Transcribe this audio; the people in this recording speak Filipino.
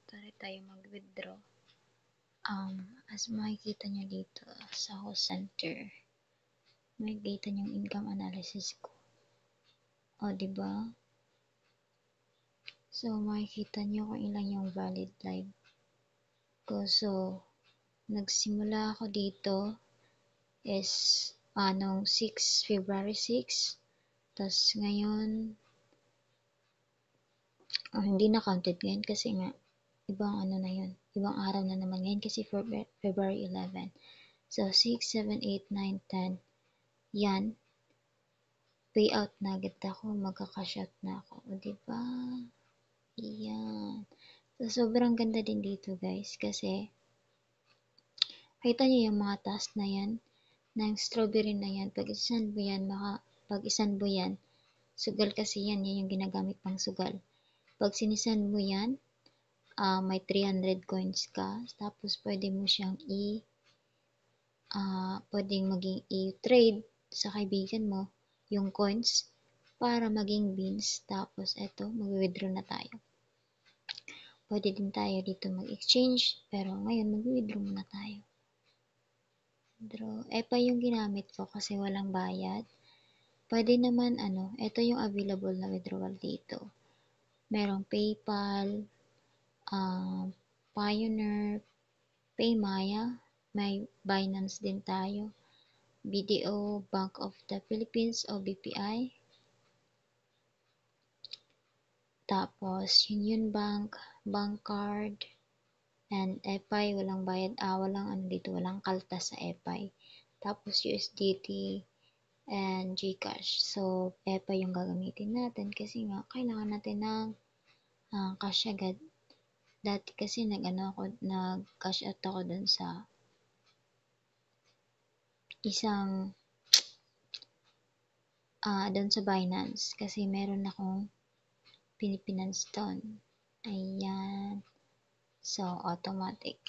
Try tayo mag-withdraw. As makikita nyo dito sa host center, makikita nyo yung income analysis ko. O, diba? So, makikita nyo kung ilan yung valid live ko. So, nagsimula ako dito is nung February 6. Tapos, ngayon, hindi na counted ngayon kasi nga, ibang ano na yun. Ibang araw na naman ngayon kasi February 11. So, 6, 7, 8, 9, 10. Yan. Payout na agad ako. Magka-cash out na ako. O, diba? Yan. So, sobrang ganda din dito, guys. Kasi, kita nyo yung mga task na yan. Ng strawberry na yan. Pag isan mo yan, sugal kasi yan. Yan yung ginagamit pang sugal. Pag sinisend mo yan, may 300 coins ka. Tapos, pwede mo siyang pwedeng maging i-trade sa kaibigan mo yung coins para maging beans. Tapos, eto, mag-withdraw na tayo. Pwede din tayo dito mag-exchange, pero ngayon mag-withdraw muna tayo. EPA yung ginamit ko kasi walang bayad. Pwede naman, ito yung available na withdrawal dito. Merong PayPal, Pioneer, Paymaya, may Binance din tayo, BDO, Bank of the Philippines o BPI, tapos Union Bank, Bank Card, and EPI, walang bayad, walang kaltas sa EPI. Tapos USDT and GCash. So, EPI yung gagamitin natin kasi nga kailangan natin ng cash agad. Dati kasi nag-cash out ako dun sa isang dun sa Binance kasi meron akong pinipinance doon. Ayan. So, automatic.